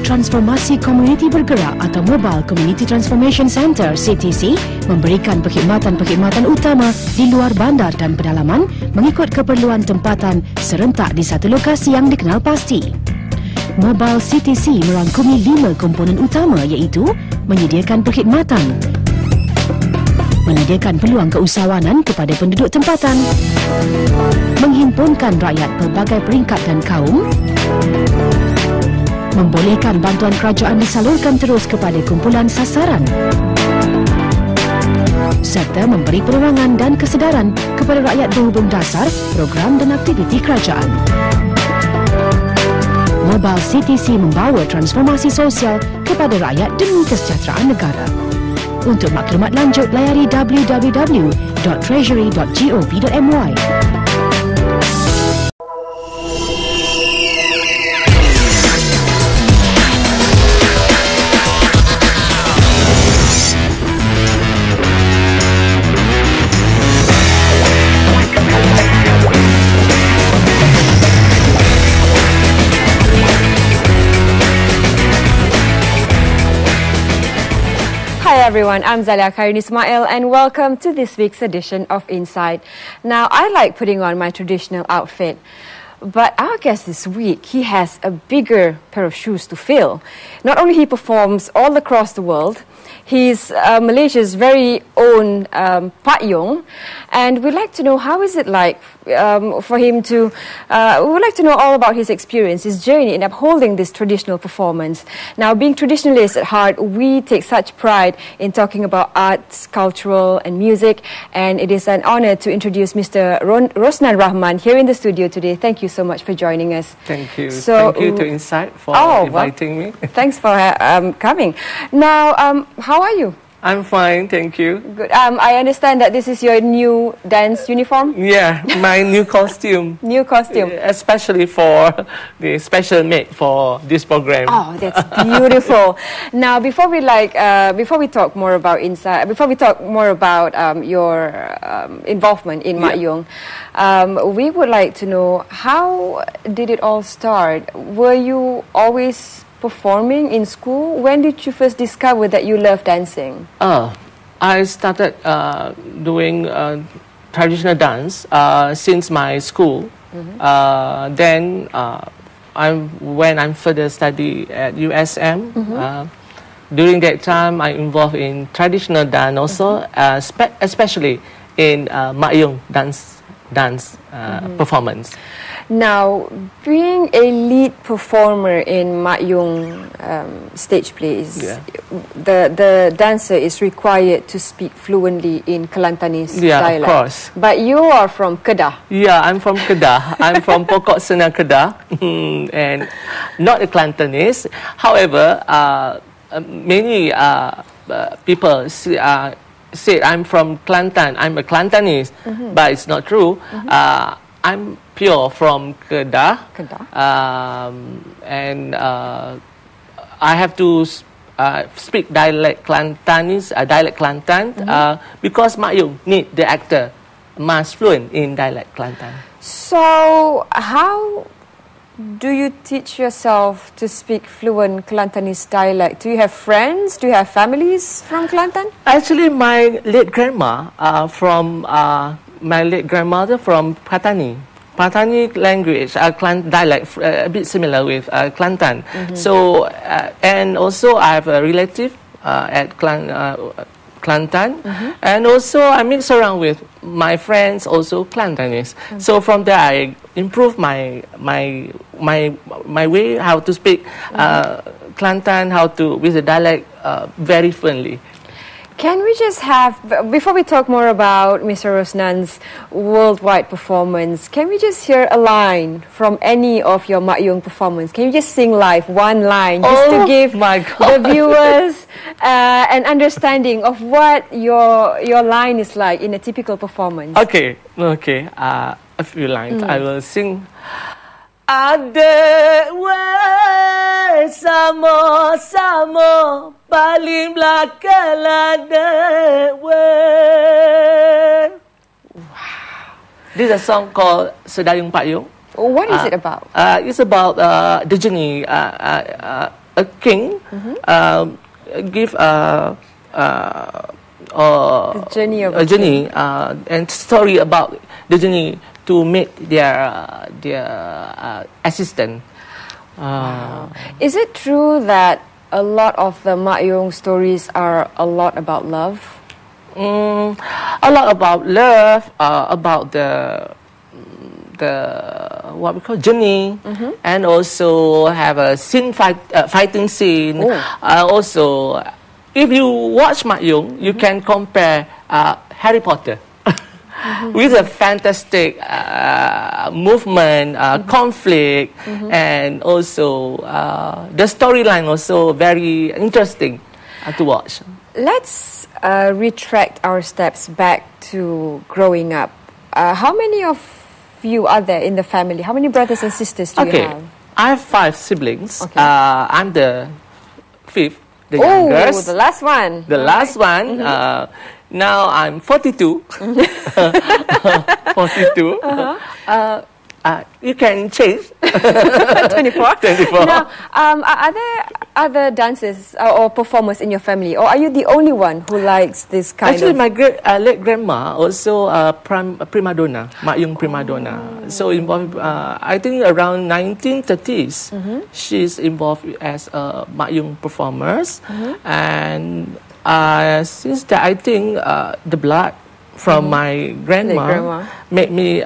Transformasi Komuniti Bergerak atau Mobile Community Transformation Center (CTC) memberikan perkhidmatan-perkhidmatan utama di luar bandar dan pedalaman mengikut keperluan tempatan serentak di satu lokasi yang dikenal pasti. Mobile CTC merangkumi 5 komponen utama iaitu menyediakan perkhidmatan, menyediakan peluang keusahawanan kepada penduduk tempatan, menghimpunkan rakyat pelbagai peringkat dan kaum, membolehkan bantuan kerajaan disalurkan terus kepada kumpulan sasaran, serta memberi penerangan dan kesedaran kepada rakyat berhubung dasar program dan aktiviti kerajaan. Mobile CTC membawa transformasi sosial kepada rakyat demi kesejahteraan negara. Untuk maklumat lanjut, layari www.treasury.gov.my. Hi everyone, I'm Zaleha Khairene and welcome to this week's edition of Inside. Now, I like putting on my traditional outfit, but our guest this week, he has a bigger pair of shoes to fill. Not only he performs all across the world, he's Malaysia's very own Pak Yong, and we'd like to know how is it like for him to, we would like to know all about his experience, his journey in upholding this traditional performance. Now, being traditionalists at heart, we take such pride in talking about arts, cultural and music, and it is an honor to introduce Mr. Rosnan Rohman here in the studio today. Thank you so much for joining us. Thank you. So, thank you to Insight for inviting me. Thanks for coming. Now, how are you? I'm fine, thank you. Good. I understand that this is your new dance uniform? Yeah, my new costume. New costume. Especially for the special made for this program. Oh, that's beautiful. Now, before we talk more about your involvement in Mak Yong, we would like to know, how did it all start? Were you always performing in school? When did you first discover that you love dancing? I started doing traditional dance since my school. Then when I further study at USM, during that time I involved in traditional dance also, especially in Mak Yong dance performance. Now, being a lead performer in Mak Yong stage plays, the dancer is required to speak fluently in Kelantanese dialect. Of course. But you are from Kedah. Yeah, I'm from Kedah. I'm from Pokok Senang Kedah, and not a Kelantanese. However, many people say I'm from Kelantan. I'm a Kelantanese, but it's not true. I'm pure from Kedah. And I have to speak dialect Kelantanese, dialect Kelantan, because Mak Yong need the actor must fluent in dialect Kelantan. So, how do you teach yourself to speak fluent Kelantanese dialect? Do you have friends? Do you have families from Kelantan? Actually, my late grandma my late grandmother from Patani. Patani language, dialect, a bit similar with Kelantan. So, and also I have a relative at Kelantan, and also I mix around with my friends also Kelantanese. So from there I improve my way how to speak Kelantan, how to with the dialect very fluently. Can we just have, before we talk more about Mr. Rosnan's worldwide performance, can we just hear a line from any of your Mak Yong performance? Can you just sing live, one line, just to give the viewers an understanding of what your line is like in a typical performance? Okay, a few lines. I will sing. Ada we sama-sama paling belakang ada we. Wow. This is a song called Sedayung Pak Yong. What is it about? It's about the journey a king give a journey and story about the journey to meet their assistant. Wow. Is it true that a lot of the Mak Yong stories are a lot about love? A lot about love, about the what we call journey, and also have a fighting scene. Also, if you watch Mak Yong, you can compare Harry Potter with a fantastic movement, conflict, and also the storyline also very interesting to watch. Let's retract our steps back to growing up. How many of you are there in the family? How many brothers and sisters do you have? I have 5 siblings. Okay. I'm the 5th, the youngest. The last one. The last one. Now I'm 42. 42. You can change. 24. 24. Now, are there other dancers or performers in your family, or are you the only one who likes this kind Actually, of... my late grandma also a prima donna, Mak Yong prima donna. So involved, I think around 1930s, she's involved as a Mak Yong performers, and since that, I think the blood from my grandma made me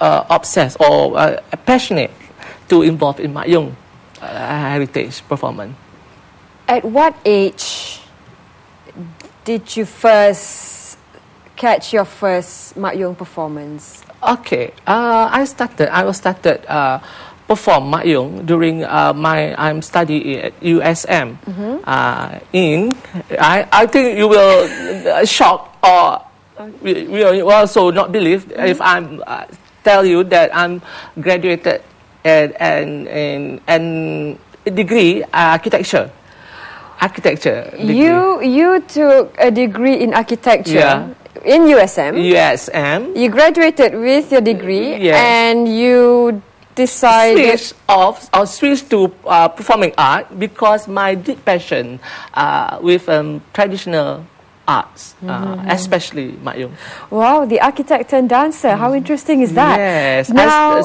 obsessed or passionate to involve in Mak Yong heritage performance. At what age did you first catch your first Mak Yong performance? Okay, I was started perform Mak Yong during I'm studying at USM. I think you will shock or you also not believe if I'm tell you that I'm graduated and degree architecture degree. You took a degree in architecture in USM. USM. You graduated with your degree, and you decided switch to performing art because my deep passion with traditional arts, especially Mak Yong. Wow, the architect and dancer. How interesting is that? Yes. Now,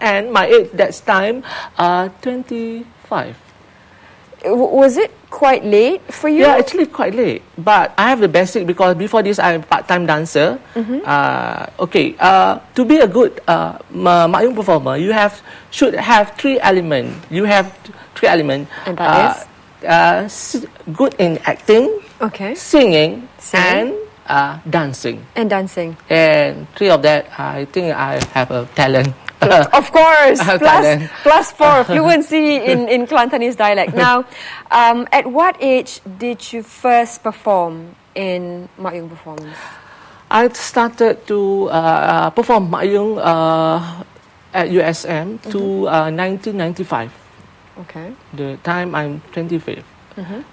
and my age that time, 25. Was it quite late for you? Yeah, actually quite late. But I have the basic because before this I'm part-time dancer. To be a good Mak Yong performer, you should have 3 elements. You have 3 elements. And that is? Good in acting, singing, and dancing. And 3 of that, I think I have a talent. Of course, plus 4 fluency in Kelantanese dialect. Now, at what age did you first perform in Mak Yong performance? I started to perform Mak Yong at USM to 1995. Okay. The time I'm 25.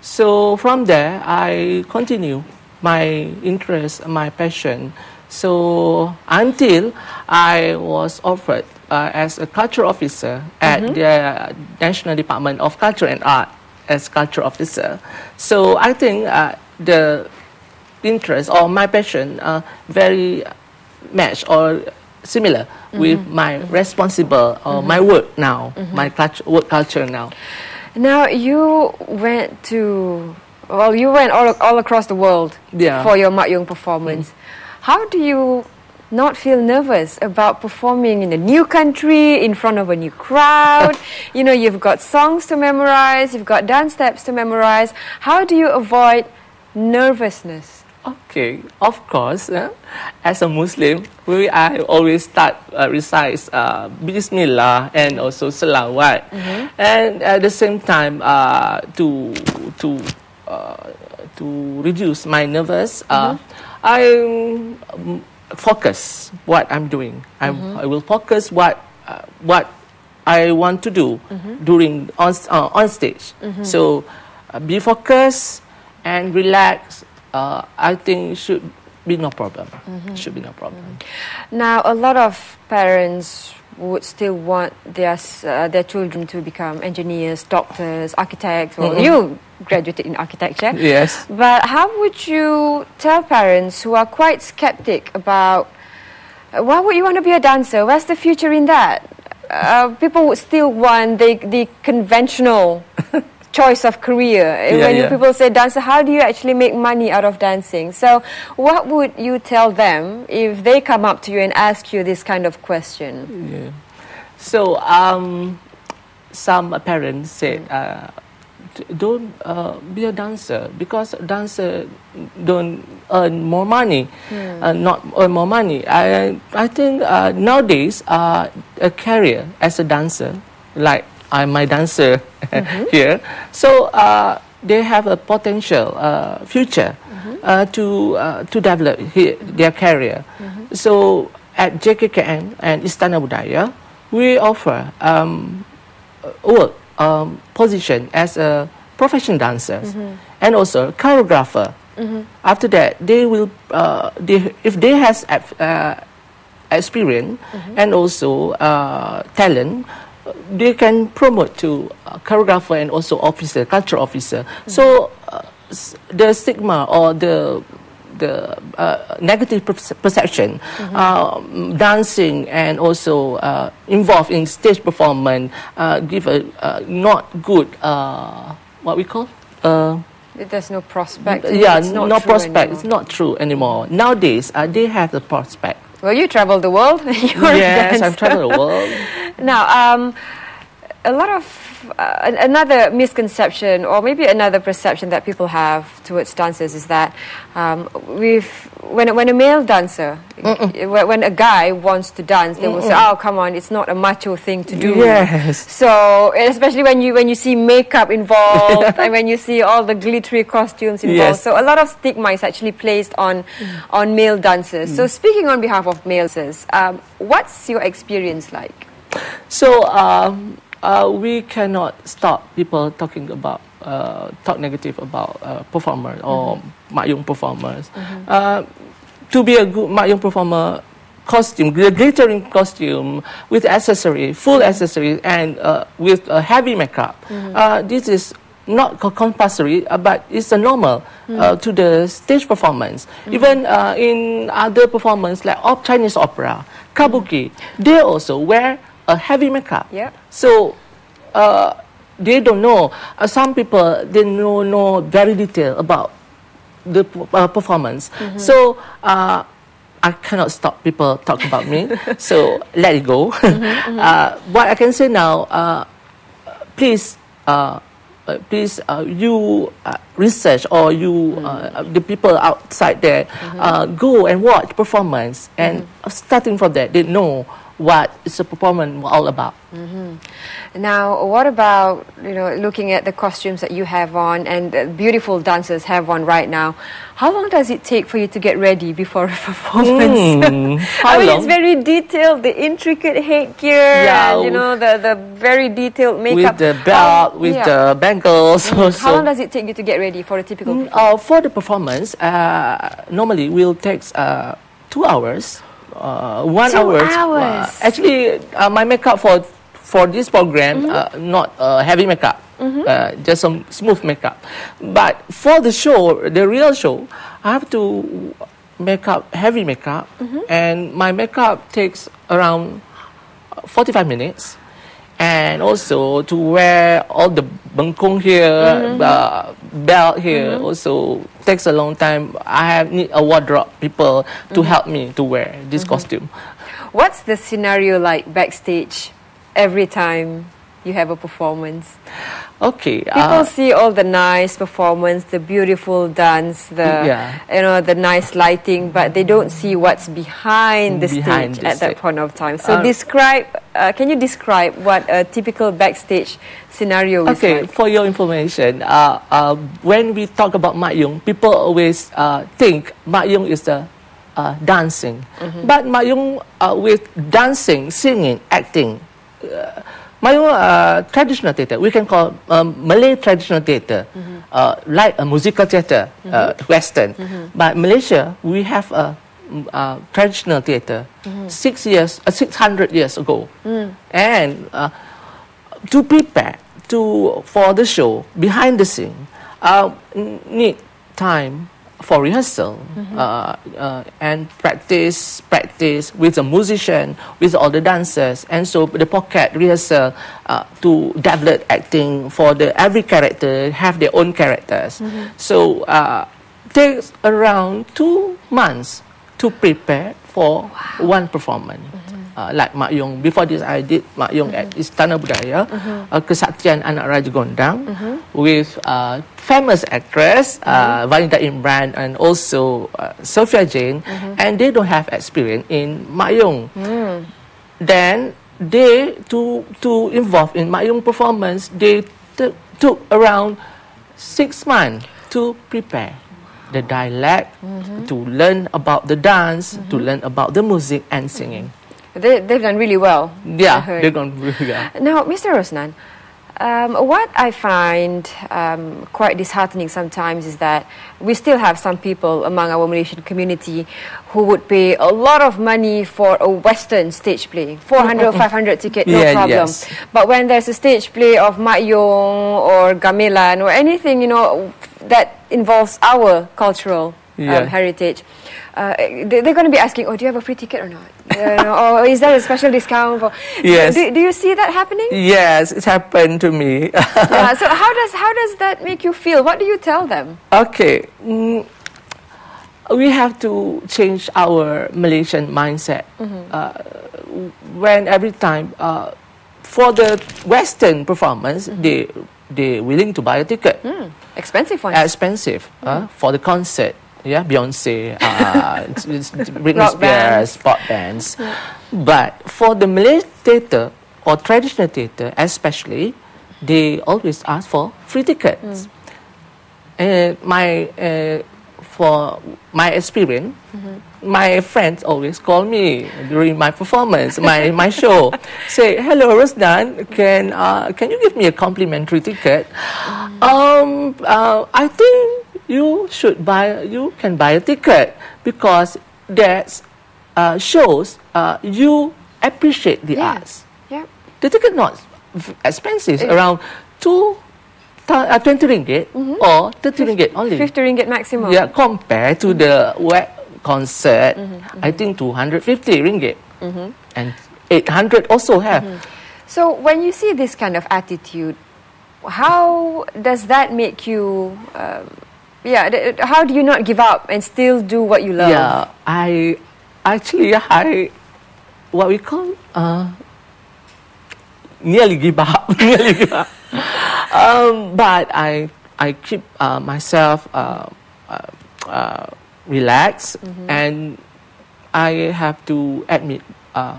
So from there, I continue my interest, my passion. So until I was offered as a culture officer at the National Department of Culture and Art as culture officer. So I think the interest or my passion very match or similar with my responsible or my work now, my work culture now. Now you went all across the world for your Mak Yong performance. How do you not feel nervous about performing in a new country, in front of a new crowd? You've got songs to memorize, you've got dance steps to memorize. How do you avoid nervousness? Okay, of course. As a Muslim, I always start recite Bismillah and also Salawat, and at the same time to reduce my nervous. I focus what I'm doing. I will focus what I want to do during on stage. So be focused and relax. I think should be no problem. Should be no problem. Now, a lot of parents would still want their children to become engineers, doctors, architects, or you graduated in architecture. Yes. But how would you tell parents who are quite skeptic about why would you want to be a dancer? Where's the future in that? People would still want the conventional choice of career. When people say dancer, how do you actually make money out of dancing? So what would you tell them if they come up to you and ask you this kind of question? Yeah. So some parents said, don't be a dancer, because dancer don't earn more money, not earn more money. I think nowadays a career as a dancer, like I'm my dancer here, so they have a potential future to develop their career. So at JKKN and Istana Budaya, we offer work position as a professional dancers and also choreographer. After that, they will, if they has experience and also talent, they can promote to choreographer and also officer, cultural officer. So the stigma or the negative perception, dancing and also involved in stage performance, give a not good, what we call? There's no prospect. Yeah, it's not no true prospect. anymore. It's not true anymore. Nowadays, they have the prospect. Well, you travel the world. Yes, I've traveled the world. Now, a lot of another misconception, or maybe another perception that people have towards dancers, is that when a male dancer, when a guy wants to dance, they will say, "Oh, come on, it's not a macho thing to do." Yes. So, especially when you see makeup involved and when you see all the glittery costumes involved, so a lot of stigma is actually placed on male dancers. So, speaking on behalf of male dancers, what's your experience like? So we cannot stop people talking about talk negative about performers or Mak Yong performers. To be a good Mak Yong performer, costume, the glittering costume with accessory, full accessory, and with heavy makeup. This is not compulsory, but it's a normal to the stage performance. Even in other performance like Chinese opera, kabuki, they also wear a heavy makeup. So they don't know. Some people, they know very detail about the performance. So I cannot stop people talk about me. So let it go. What I can say now, please you research, or you the people outside there go and watch performance, and starting from that, they know what is a performance all about. Now, what about looking at the costumes that you have on and the beautiful dancers have on right now? How long does it take for you to get ready before a performance? How long? It's very detailed, the intricate headgear, and the very detailed makeup. With the belt, with the bangles. How long does it take you to get ready for a typical performance? For the performance, normally will take 2 hours. 1 hour. 2 hours. Actually, my makeup for this program, not heavy makeup, just some smooth makeup. But for the show, the real show, I have to make up heavy makeup, and my makeup takes around 45 minutes. And also to wear all the bengkong here, belt here, also takes a long time. I need a wardrobe people to help me to wear this costume. What's the scenario like backstage every time you have a performance? Okay. People see all the nice performance, the beautiful dance, the nice lighting, but they don't see what's behind the stage at that point of time. So can you describe what a typical backstage scenario is like? Okay, for your information, when we talk about Mak Yong, people always think Mak Yong is the dancing. But Mak Yong with dancing, singing, acting, Mak Yong traditional theatre, we can call Malay traditional theatre, like a musical theatre, Western. But Malaysia, we have a traditional theatre 600 years ago. And to prepare for the show, behind the scene, need time for rehearsal and practice with the musician, with all the dancers, and so the pocket rehearsal to develop acting for every character have their own characters. So takes around 2 months to prepare for one performance. Like Mak Yong, before this I did Mak Yong at Istana Budaya, Kesaktian Anak Raja Gondang, with famous actress Vanita Imran and also Sophia Jane, and they don't have experience in Mak Yong. Then they to involve in Mak Yong performance, they took around 6 months to prepare the dialect, to learn about the dance, to learn about the music and singing. They've done really well. Yeah, they've done really well. Now, Mr. Rosnan, what I find quite disheartening sometimes is that we still have some people among our Malaysian community who would pay a lot of money for a Western stage play, 400 or 500 ticket, no problem. Yes. But when there's a stage play of Mak Yong or Gamelan or anything, that involves our cultural heritage, they're going to be asking, oh, do you have a free ticket or not? Or is there a special discount? Yes. Do you see that happening? Yes, it happened to me. So how does that make you feel? What do you tell them? Okay. We have to change our Malaysian mindset. When every time for the Western performance, they're willing to buy a ticket. Expensive ones. Expensive for the concert. Yeah, Beyonce, Britney Rock Spears, pop bands. But for the Malay theatre or traditional theatre especially, they always ask for free tickets. For my experience, my friends always call me during my performance, my show, say, "Hello, Rosnan, can you give me a complimentary ticket?" I think you can buy a ticket because that shows you appreciate the arts. Yeah. The ticket not expensive, around 20 ringgit or 30 ringgit only. 50 ringgit maximum. Yeah, compared to the web concert, I think 250 ringgit and 800 also have. So when you see this kind of attitude, how does that make you? How do you not give up and still do what you love? Yeah, I what we call nearly give up. But I keep myself relaxed, and I have to admit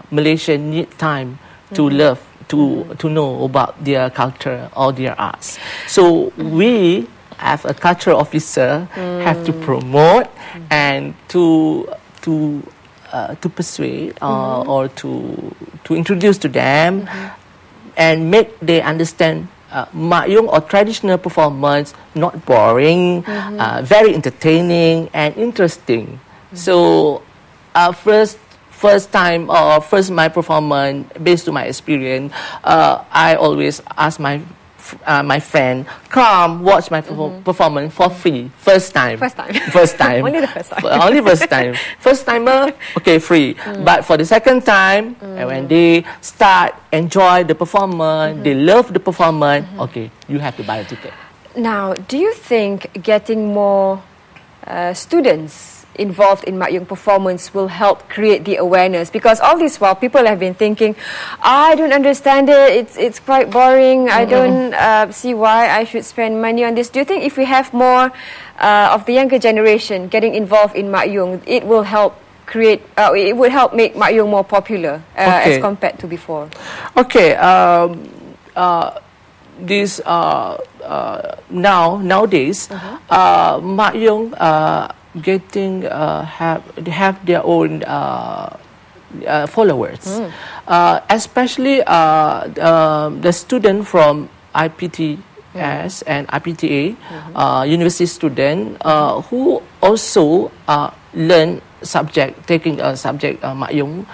Malaysia need time to love, to know about their culture or their arts. So we, as a cultural officer, have to promote and to persuade or to introduce to them and make they understand Mak Yong or traditional performance not boring, very entertaining and interesting. So first time or first my performance, based on my experience, I always ask my friend, come watch my performance for free. First time. Only the first time. Only first time. First timer, okay, free. But for the second time, when they start enjoy the performance, they love the performance, okay, you have to buy a ticket. Now, do you think getting more students involved in Mak Yong performance will help create the awareness? Because all this while, people have been thinking, I don't understand it, it's quite boring, I don't see why I should spend money on this. Do you think if we have more of the younger generation getting involved in Mak Yong, it will help create, it would help make Mak Yong more popular as compared to before? Okay, nowadays, Mak Yong have their own followers, especially the student from IPTS and IPTA, university student who also learn subject, taking a subject, Mak Yong,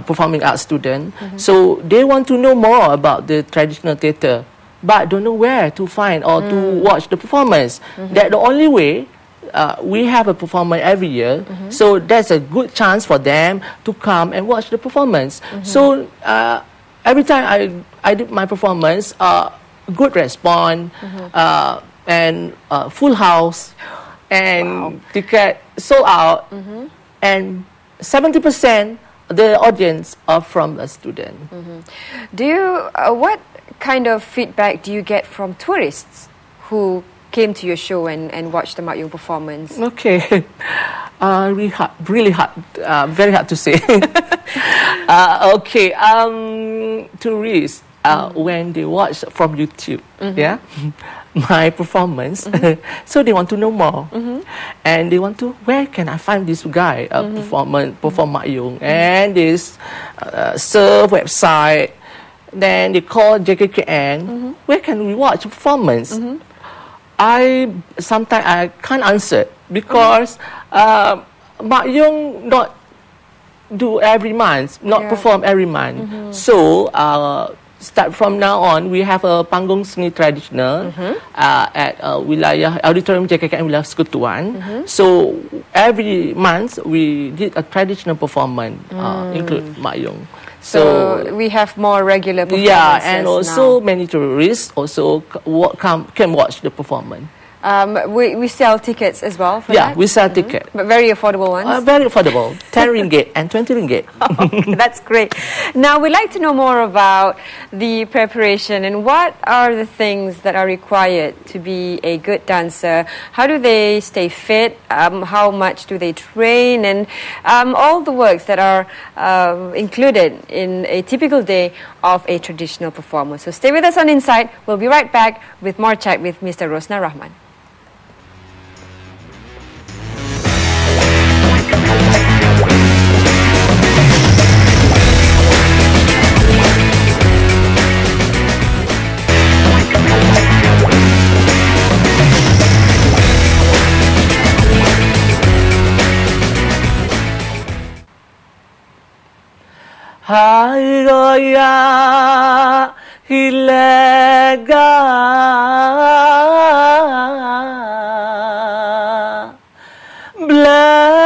performing arts student. So they want to know more about the traditional theatre, but don't know where to find or to watch the performance. That the only way. We have a performance every year, so that's a good chance for them to come and watch the performance. So every time I did my performance, good response, and full house, and ticket sold out, and 70% the audience are from a student. Do you what kind of feedback do you get from tourists who came to your show and watched the Mak Yong performance? Okay, really hard, very hard to say. Okay, tourists, when they watch from YouTube, my performance, so they want to know more, and they want to, where can I find this guy perform Mak Yong, and this surf website, then they call JKKN, where can we watch performance? Sometimes I can't answer because Mak Yong not do every month, not perform every month. So start from now on, we have a panggung seni tradisional at wilayah auditorium JKKN wilayah Sekutuan. So every month we did a traditional performance, include Mak Yong. So we have more regular performances. Yeah, and also many tourists also can watch the performance. We sell tickets as well for that? We sell tickets. But very affordable ones? Very affordable. 10 ringgit and 20 ringgit. Oh, that's great. Now, we'd like to know more about the preparation and what are the things that are required to be a good dancer. How do they stay fit? How much do they train? And all the works that are included in a typical day of a traditional performance. So stay with us on Insight. We'll be right back with more chat with Mr. Rosnan Rohman. Hai roya hilega blabitana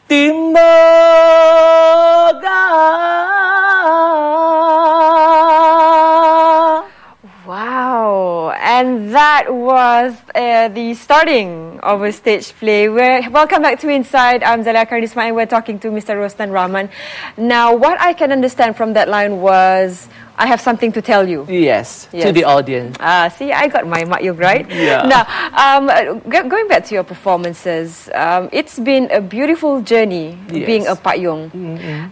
timboga. Wow, and that was the starting of a stage play. Welcome back to Inside. I'm Zaleha Khairene and we're talking to Mr. Rosnan Rohman. Now, what I can understand from that line was, I have something to tell you. Yes. To the audience. See, I got my Mak Yong right. Yeah. Now, going back to your performances, it's been a beautiful journey being a Pak Yong.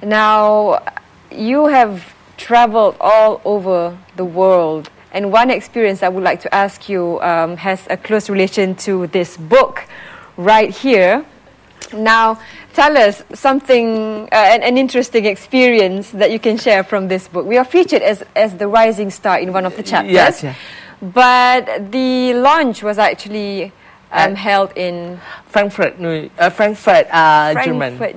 Now, you have traveled all over the world. And one experience I would like to ask you has a close relation to this book right here. Now, tell us something, an interesting experience that you can share from this book. We are featured as the rising star in one of the chapters. Yes, yeah. But the launch was actually held in Frankfurt, Germany. Frankfurt,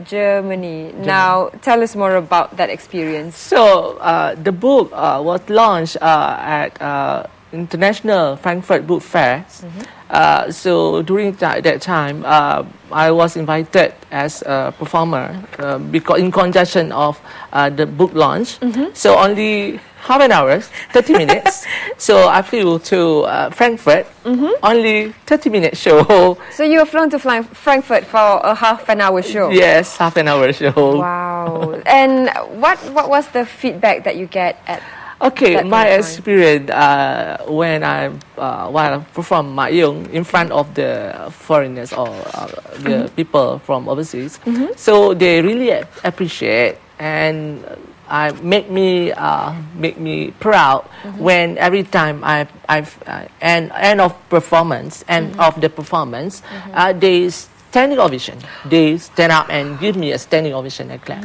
Germany. Now, tell us more about that experience. So, the book was launched at International Frankfurt Book Fair. So, during that time, I was invited as a performer because in conjunction of the book launch. So, only half an hour, 30 minutes. So I flew to Frankfurt, only 30-minute show. So you were flown to Frankfurt for a half an hour show? Yes, half an hour show. Wow. And what was the feedback that you get at my experience when while I perform Mak Yong in front of the foreigners or the people from overseas, so they really appreciate and make me proud when every time end of performance of the performance they standing ovation. They stand up and give me a standing ovation and clap.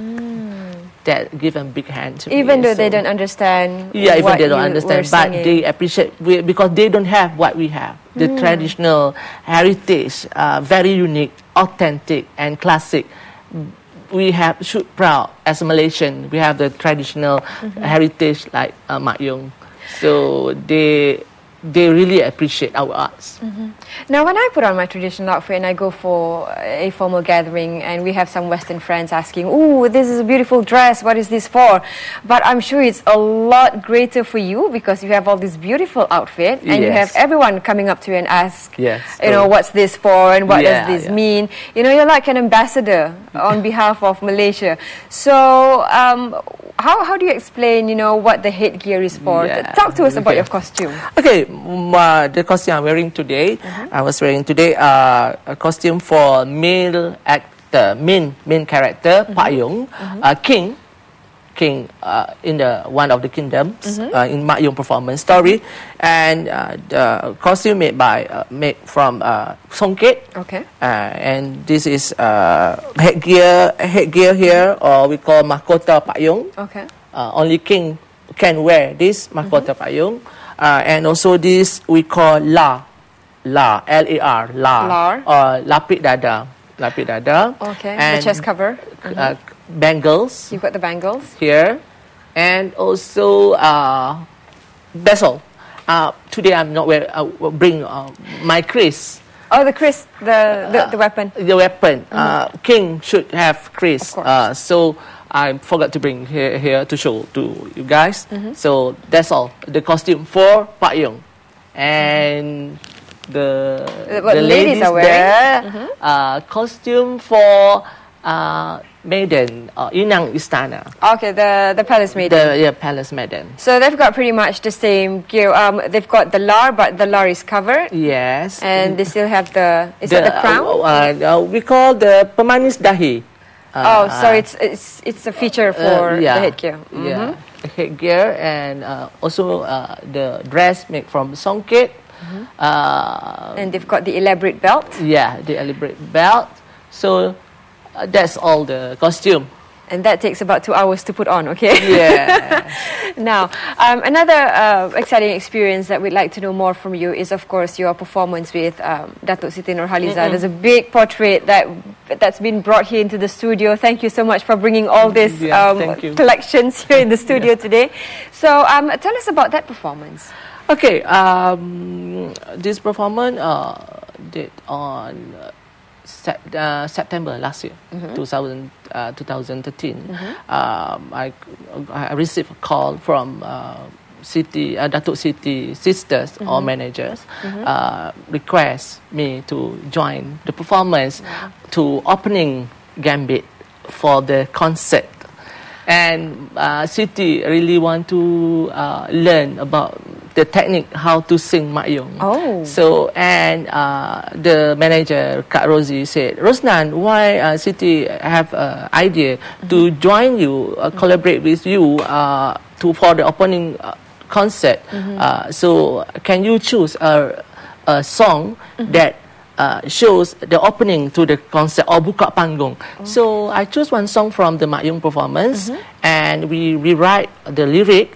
that give a big hand to even me. though they don't understand. Yeah, even what they don't you understand, were but singing. they appreciate because they don't have what we have. The traditional heritage, very unique, authentic, and classic. We should proud as a Malaysian. We have the traditional heritage like Mak Yong, so they really appreciate our arts. Now, when I put on my traditional outfit and I go for a formal gathering and we have some Western friends asking, "Ooh, this is a beautiful dress, what is this for?" But I'm sure it's a lot greater for you because you have all this beautiful outfit and you have everyone coming up to you and ask, you know, what's this for and what does this mean? You know, you're like an ambassador on behalf of Malaysia. So, how do you explain, you know, what the headgear is for? Talk to us about your costume. Okay, the costume I'm wearing today, I was wearing today a costume for male actor, main character, Pak Yong, king in the one of the kingdoms in Mak Yong performance story, and the costume made from songket. Okay. And this is headgear here, or we call mahkota Pak Yong. Okay. Only king can wear this mahkota Pak Yong. And also this we call L-A-R, or lapik dada. Okay, and the chest cover. Bangles. You've got the bangles. Here. And also bezel. Today I'm not wearing, bring my kris. Oh, the kris, the weapon. The weapon. King should have kris. So I forgot to bring here to show to you guys. So that's all. The costume for Pak Yong. And the ladies are wearing there, costume for maiden, Inang Istana. Okay, the palace maiden. Palace maiden. So they've got pretty much the same gear. They've got the lar, but the lar is covered. Yes. And they still have is it the crown? We call the pemanis dahi. So it's a feature for the headgear. Yeah, the headgear, and also the dress made from songket. And they've got the elaborate belt. Yeah, the elaborate belt. So that's all the costume. And that takes about 2 hours to put on, okay? Yeah. Now, another exciting experience that we'd like to know more from you is, of course, your performance with Datuk Siti Nurhaliza. There's a big portrait that's been brought here into the studio. Thank you so much for bringing all these collections here in the studio today. So, tell us about that performance. Okay, this performance did on September last year, 2013. I received a call from Datuk Siti sisters or managers, request me to join the performance to opening gambit for the concert. And Siti really want to learn about the technique how to sing Mak Yong. So, and the manager, Kak Rosie, said, "Rosnan, why Siti have an idea to join you, collaborate with you for the opening concert. So, can you choose a song that shows the opening to the concert or buka panggung?" So I chose one song from the Mak Yong performance, and we rewrite the lyric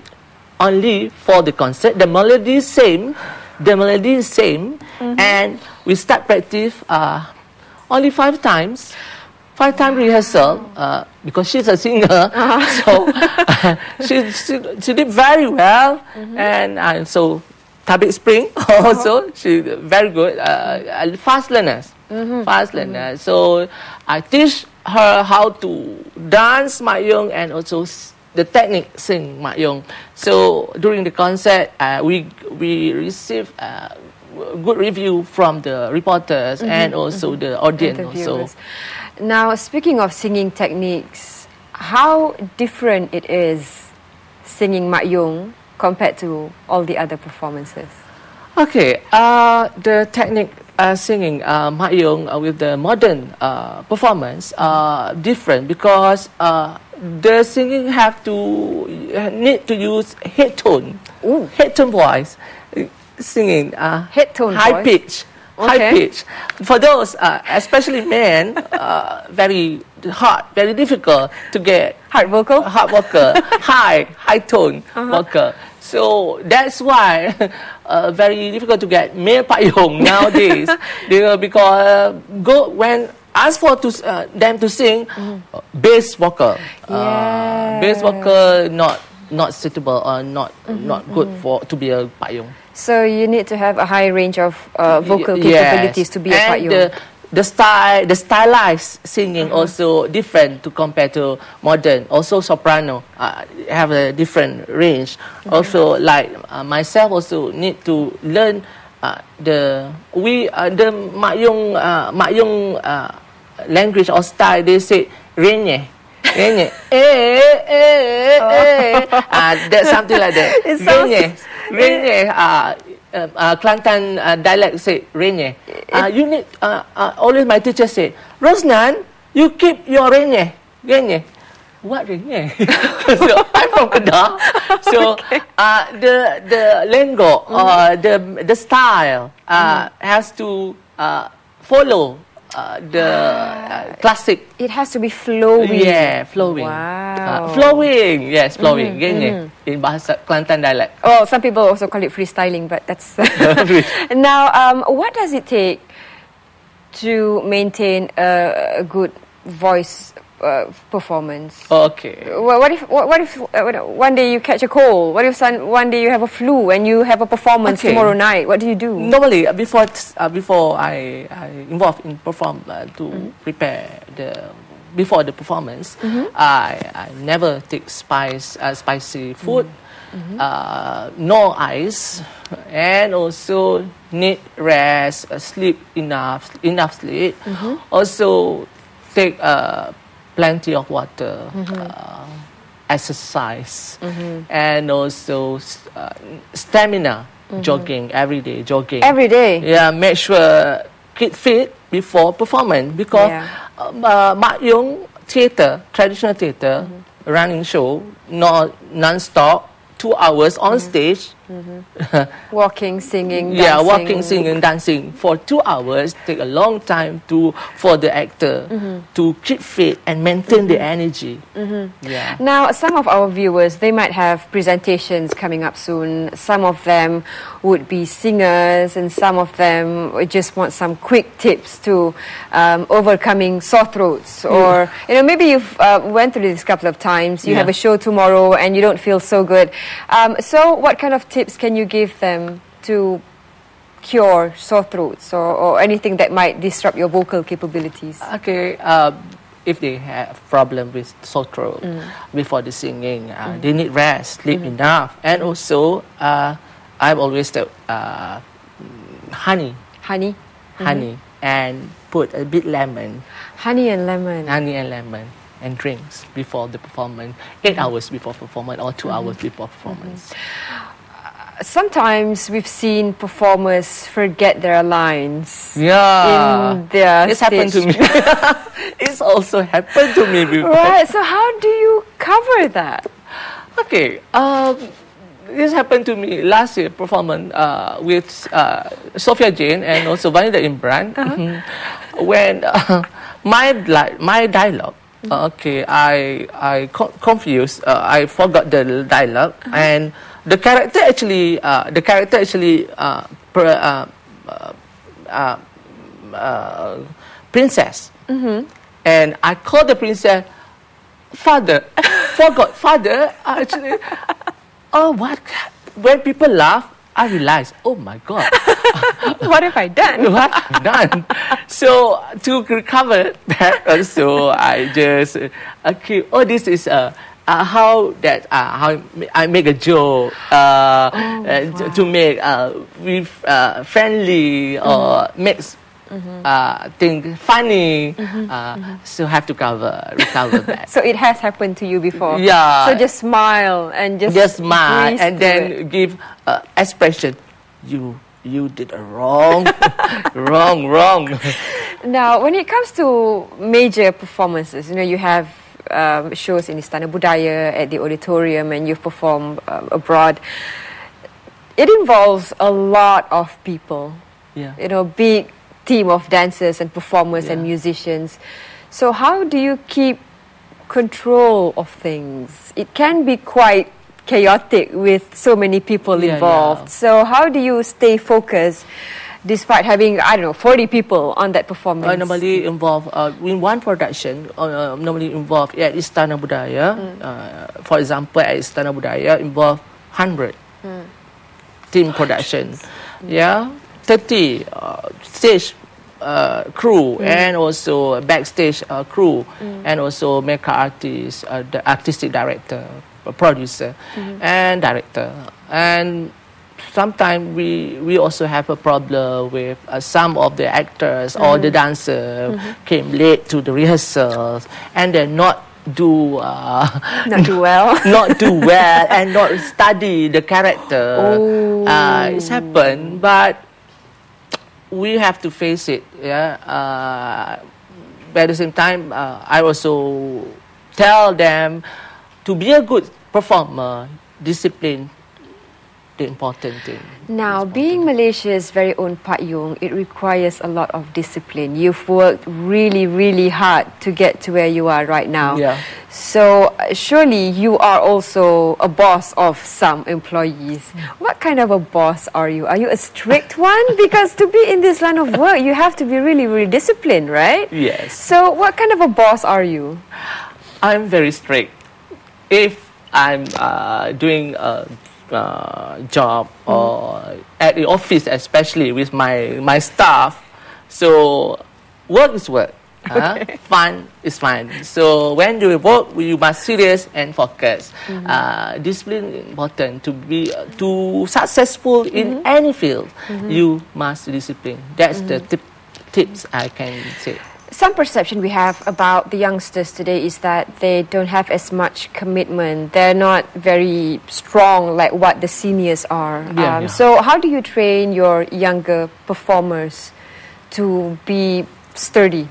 only for the concert. The melody is same, and we start practice only 5 times. 5 times rehearsal because she's a singer, so she did very well, and so Tabik Spring also she very good, fast learners. So I teach her how to dance Mak Yong and also the technique sing Mak Yong. So during the concert, we received good review from the reporters and also the audience. Also. Now, speaking of singing techniques, how different it is singing Mak Yong compared to all the other performances? Okay, the technique singing Mak Yong with the modern performance different because the singing need to use head tone voice, singing head tone high pitch, high pitch. For those, especially men, very hard, very difficult to get Hard vocal? hard vocal, high tone vocal. So that's why very difficult to get male payung nowadays. Because when ask for them to sing bass vocal, bass vocal not suitable or not good to be a payung. So you need to have a high range of vocal capabilities to be a payung. The stylized singing also different to compare to modern. Also soprano have a different range. Also like myself also need to learn the Mak-Yong language or style. They say renye. That's something like that. Renye. Kelantan dialect say renye. You need always my teacher say, Rosnan, you keep your renye. What renye? So I'm from Kedah. So the lingo or the style has to follow the classic. It has to be flowing. Yeah, flowing. Wow. Flowing. Yes, flowing. In bahasa Kelantan dialect. Oh, some people also call it freestyling, but that's... Now, what does it take to maintain a good voice performance? Okay. What if one day you catch a cold? What if one day you have a flu and you have a performance tomorrow night? What do you do? Normally, before I involved in to prepare before the performance, I never take spicy food, no ice, and also need rest, sleep enough sleep. Also take plenty of water, exercise, and also stamina, jogging every day. Every day? Yeah, make sure keep fit before performance because Mak-Yong theatre, traditional theatre, running show, non-stop, 2 hours on stage. Walking, singing, dancing. Yeah, walking, singing, dancing for 2 hours take a long time for the actor to keep fit and maintain the energy. Yeah. Now, some of our viewers, they might have presentations coming up soon. Some of them would be singers, and some of them would just want some quick tips to overcoming sore throats. Or maybe you've went through this a couple of times. You have a show tomorrow and you don't feel so good. So, what kind of tips can you give them to cure sore throats or anything that might disrupt your vocal capabilities? Okay, if they have problem with sore throat before the singing, they need rest, sleep enough, and also I've always said honey, and put a bit lemon. Honey and lemon. And drinks before the performance, 8 hours before performance or 2 hours before performance. Sometimes we've seen performers forget their lines. Yeah, in their it's happened to me. It's also happened to me before. Right. So how do you cover that? Okay. This happened to me last year performance with Sophia Jane and also Vanida Imran. When my dialogue. Okay, I confused. I forgot the dialogue, and the character actually princess, and I called the princess father. Forgot father. Actually, what? When people laugh, I realized, oh my God. What have I done? What have I done? So to recover that also, I just this is how I make a joke to make with friendly or makes thing funny. So have to recover that. So it has happened to you before. Yeah. So just smile and just smile and then give expression. You did a wrong. Now, when it comes to major performances, you have shows in Istana Budaya, at the auditorium, and you've performed abroad. It involves a lot of people. you know, big team of dancers and performers and musicians. So how do you keep control of things? It can be quite chaotic with so many people involved. So how do you stay focused despite having, I don't know, 40 people on that performance? Normally involved in one production, normally involved at Istana Budaya. For example, at Istana Budaya involve 100 team production. 30 stage crew and also backstage crew and also makeup artist, the artistic director, producer and director. And sometimes we also have a problem with some of the actors or the dancers came late to the rehearsals and they're not do well and not study the character. It's happened, but we have to face it. But at the same time, I also tell them to be a good performer, discipline, the important thing. Now, being Malaysia's very own Pak Yong, it requires a lot of discipline. You've worked really, really hard to get to where you are right now. So, surely you are also a boss of some employees. What kind of a boss are you? Are you a strict one? Because to be in this line of work, you have to be really, really disciplined, right? Yes. So, what kind of a boss are you? I'm very strict. If I'm doing a job or at the office, especially with my staff, so work is work, fun is fun. So when you work, you must serious and focus. Discipline is important to be successful in any field. You must discipline. That's the tips I can say. Some perception we have about the youngsters today is that they don't have as much commitment. They're not very strong like what the seniors are. So how do you train your younger performers to be sturdy,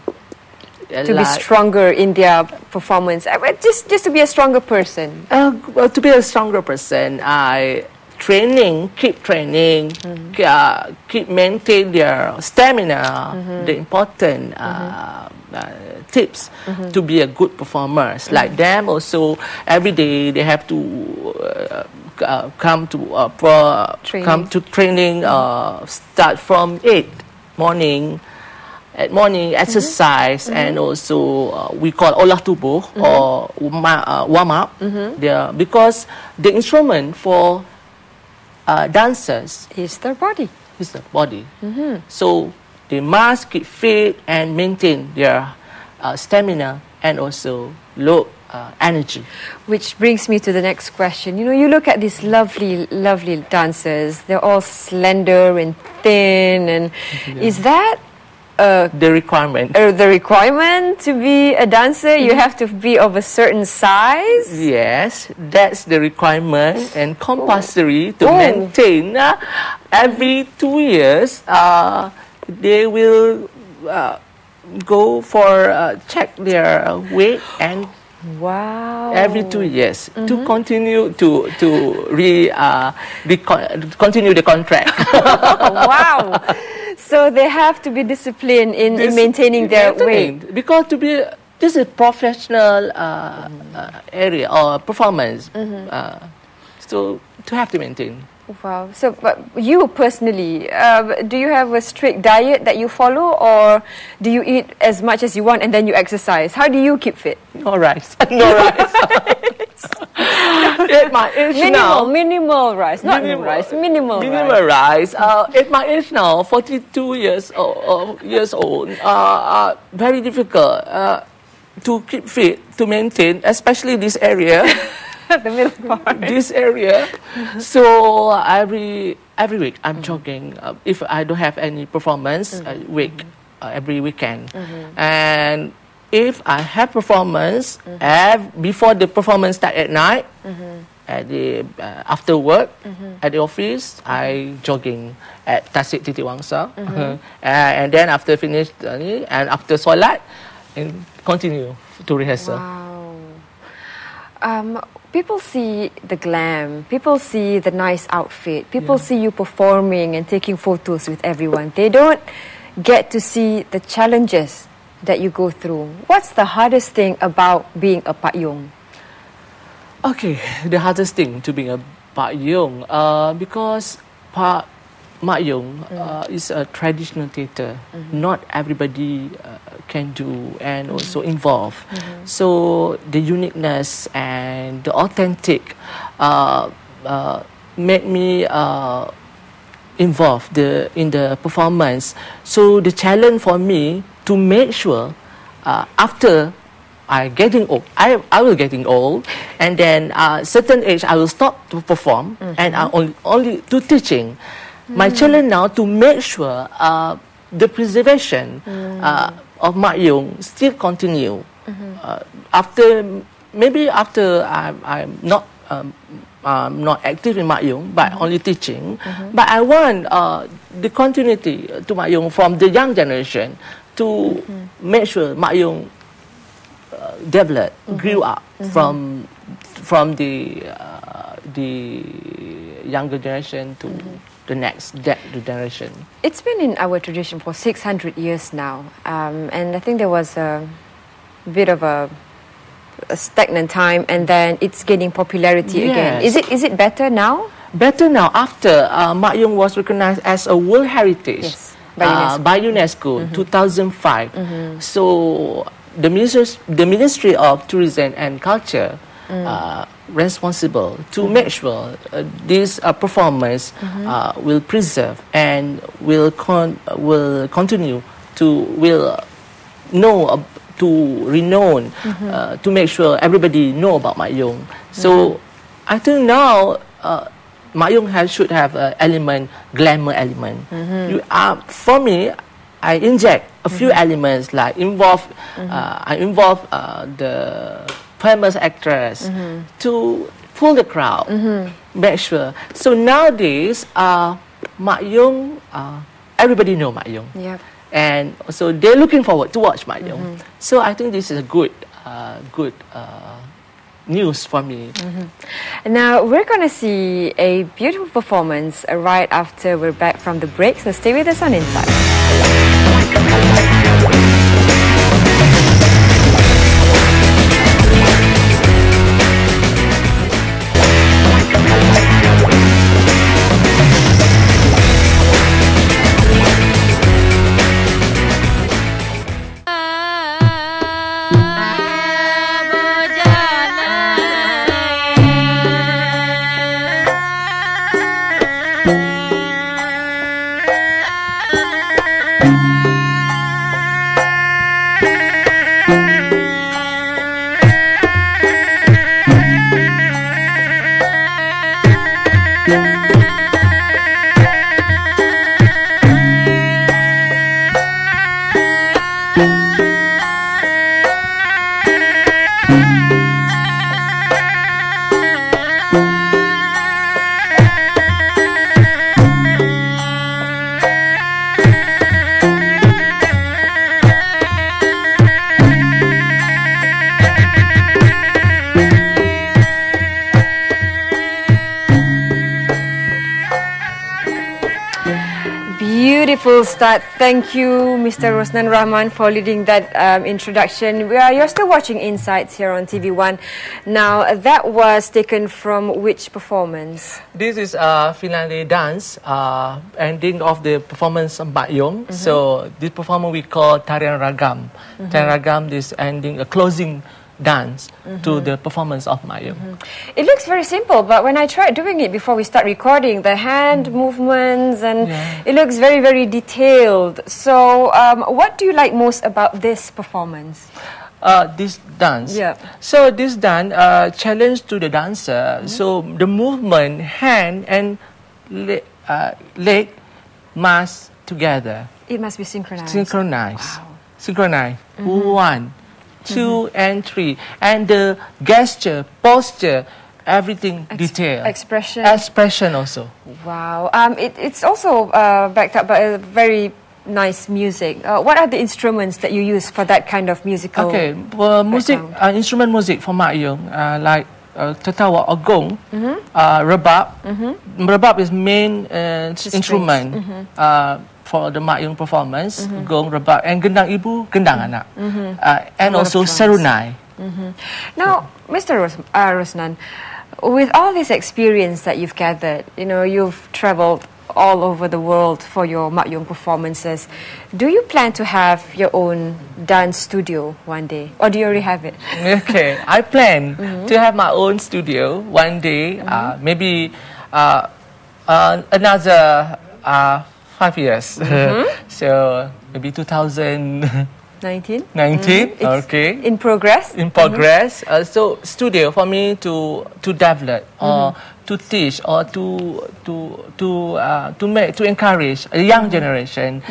to be stronger in their performance? Just to be a stronger person. To be a stronger person, keep training, keep maintain their stamina, the important tips to be a good performer. Like them also, every day they have to come to training, start from 8 morning. At morning exercise and also we call olah tubuh or warm up. Because the instrument for dancers is their body. So they must keep fit and maintain their stamina and also low energy. Which brings me to the next question. You know, you look at these lovely, lovely dancers. They're all slender and thin, and is that the requirement? The requirement to be a dancer, you have to be of a certain size? Yes, that's the requirement and compulsory to maintain. Every 2 years, they will go for check their weight and every 2 years to continue to continue the contract. Wow! So they have to be disciplined in maintaining their weight. Because this is professional area or performance. So to have to maintain. Wow. So, but you personally, do you have a strict diet that you follow, or do you eat as much as you want and then you exercise? How do you keep fit? No rice. No rice. At my age now, minimal rice, not no rice, minimal rice. At my age now, 42 years old, very difficult to keep fit, to maintain, especially this area. The middle part. This area. So every week I'm jogging. If I don't have any performance, every weekend. And if I have performance, before the performance start at night, after work at the office, I jogging at Tasik Titiwangsa, and then after finish and after solat, and continue to rehearsal. Wow. people see the glam, people see the nice outfit, people see you performing and taking photos with everyone. They don't get to see the challenges that you go through. What's the hardest thing about being a Pak Yong? Okay, the hardest thing to being a Pak Yong, because Mak Yong is a traditional theatre. Not everybody can do and also involve. So the uniqueness and the authentic made me involved in the performance. So the challenge for me to make sure after I getting old, I will getting old, and then certain age I will stop to perform and I only do teaching. My challenge now to make sure the preservation of Mak Yong still continue after I'm not active in Mak Yong but only teaching. But I want the continuity to Mak Yong from the young generation to make sure Mak Yong developed, grew up from the younger generation to the next generation. It's been in our tradition for 600 years now, and I think there was a bit of a stagnant time, and then it's gaining popularity again. Is it better now? Better now after Mak Yong was recognized as a World Heritage by UNESCO 2005. So the Ministry of Tourism and Culture responsible to make sure this performance will preserve and will continue to renown to make sure everybody know about Mak Yong. So I think now Mak Yong should have an element, glamour element. For me, I inject a few elements like I involve the famous actress to pull the crowd, make sure. So nowadays, Mak Yong, everybody know Mak Yong, and so they're looking forward to watch Mak Yong. So I think this is a good news for me. Now we're going to see a beautiful performance right after we're back from the break. So stay with us on Inside. Beautiful start. Thank you, Mr. Rosnan Rohman, for leading that introduction. You're still watching Insights here on TV1. Now, that was taken from which performance? This is finale dance, ending of the performance of Mak Yong. So this performance we call Tarian Ragam. Tarian Ragam is ending a closing dance to the performance of Mak Yong. It looks very simple, but when I tried doing it before we start recording, the hand movements and it looks very, very detailed. So what do you like most about this performance? This dance. So this dance challenge to the dancer. So the movement, hand and leg must together. It must be synchronized. Synchronized. Wow. Synchronized. 1, 2, and 3. And the gesture, posture, everything detailed. Expression also. Wow. It's also backed up by a very nice music. What are the instruments that you use for that kind of musical music, instrument music for Mak Yong, like tertawa or gong, rebab. Rebab is main instrument for the Mak Yong performance. Gong, rebab, and gendang ibu, gendang anak, and also serunai. Now, Mr. Rosnan, with all this experience that you've gathered, you know, you've traveled all over the world for your Mak Yong performances. Do you plan to have your own dance studio one day, or do you already have it? Okay, I plan to have my own studio one day, maybe another 5 years. So maybe 2019. Okay. In progress. In progress. So studio for me to develop or to teach or to encourage a young generation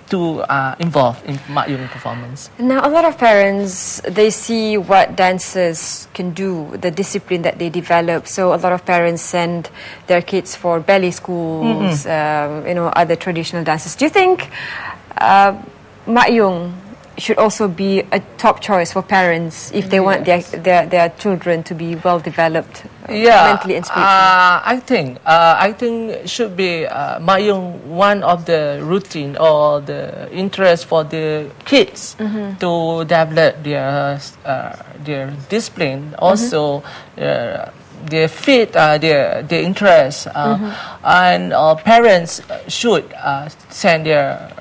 to involve in Mak Yong performance. Now, a lot of parents, they see what dancers can do, the discipline that they develop. So a lot of parents send their kids for ballet schools, you know, other traditional dances. Do you think Mak Yong should also be a top choice for parents if they want their children to be well developed mentally and spiritually? I think it should be Mak Yong one of the routine or the interest for the kids to develop their discipline, also their fit, their interest, and parents should send their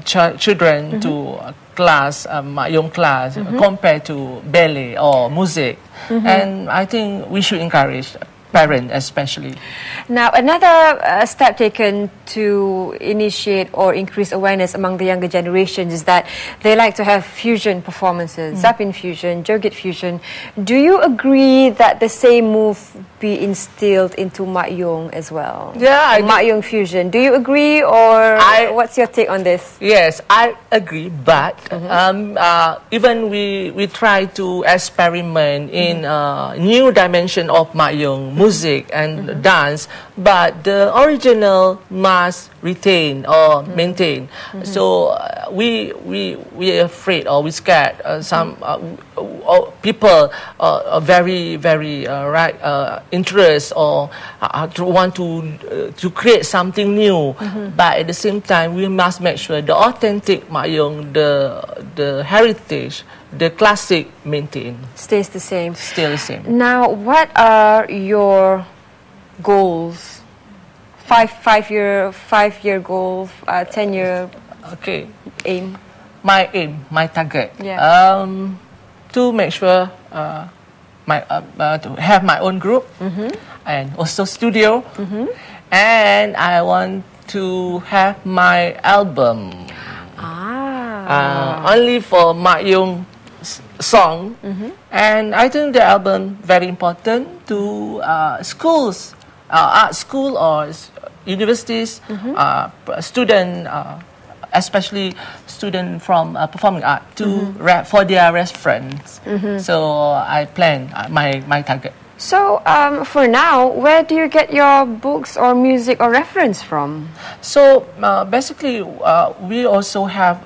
children to class, Mak Yong class, compared to ballet or music. And I think we should encourage parents especially. Now, another step taken to initiate or increase awareness among the younger generations is that they like to have fusion performances, Zapin fusion, Joget fusion. Do you agree that the same move be instilled into Mak Yong as well? Yeah, Mak Yong fusion. Do you agree, or what's your take on this? Yes, I agree, but even we try to experiment in new dimension of Mak Yong music and dance, but the original must retain or maintain. So we are afraid or we scared. Some people are very interest or want to create something new, but at the same time we must make sure the authentic Mak Yong, the heritage, the classic maintain. Stays the same. Still the same. Now, what are your goals? Five-year goal, 10-year aim. My aim, my target. Yeah. To make sure to have my own group and also studio, and I want to have my album. Only for Mak Yong song, and I think the album very important to schools, art school or universities, student, especially student from performing art to for their reference. So I plan my target. So for now, where do you get your books or music or reference from? So basically, we also have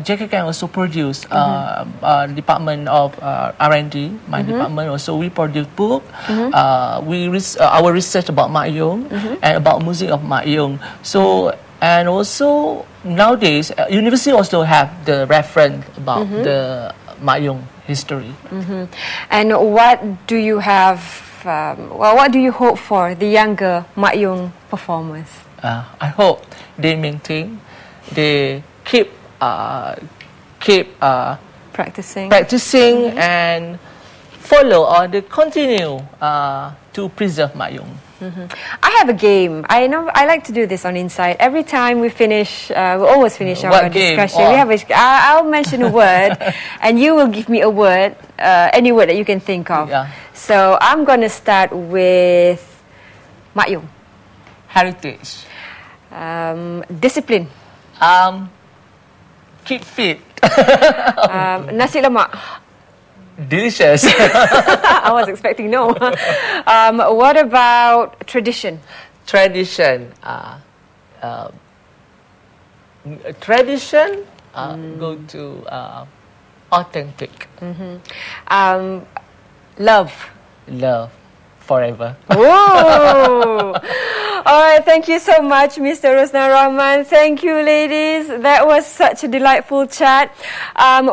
JKK also produce department of R&D. My department also we produce book. Our research about Mak Yong and about music of Mak Yong. So and also nowadays, university also have the reference about the Mak Yong history. And what do you have? What do you hope for the younger Mak Yong performers? I hope they maintain, they keep practicing and follow or they continue to preserve Mak Yong. I have a game. I like to do this on Inside. Every time we finish, we always finish our discussion. We have I'll mention a word, and you will give me a word, any word that you can think of. Yeah. So I'm going to start with Mak Yong. Heritage. Discipline. Keep fit. Nasi lemak. Delicious. I was expecting no. What about tradition? Tradition. Go to authentic. Love. love forever. Whoa! All right, thank you so much, Mr. Rosnan Rohman. Thank you, ladies. That was such a delightful chat.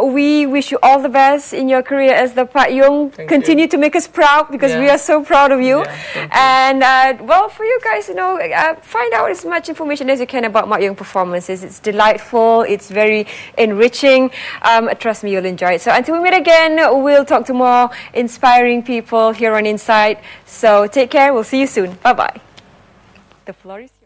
We wish you all the best in your career as the Pak Yong. Continue to make us proud, because we are so proud of you. And well, for you guys, find out as much information as you can about Mak Yong performances. It's delightful. It's very enriching. Trust me, you'll enjoy it. So until we meet again, we'll talk to more inspiring people here on Inside. So take care. We'll see you soon. Bye-bye. The floor is yours.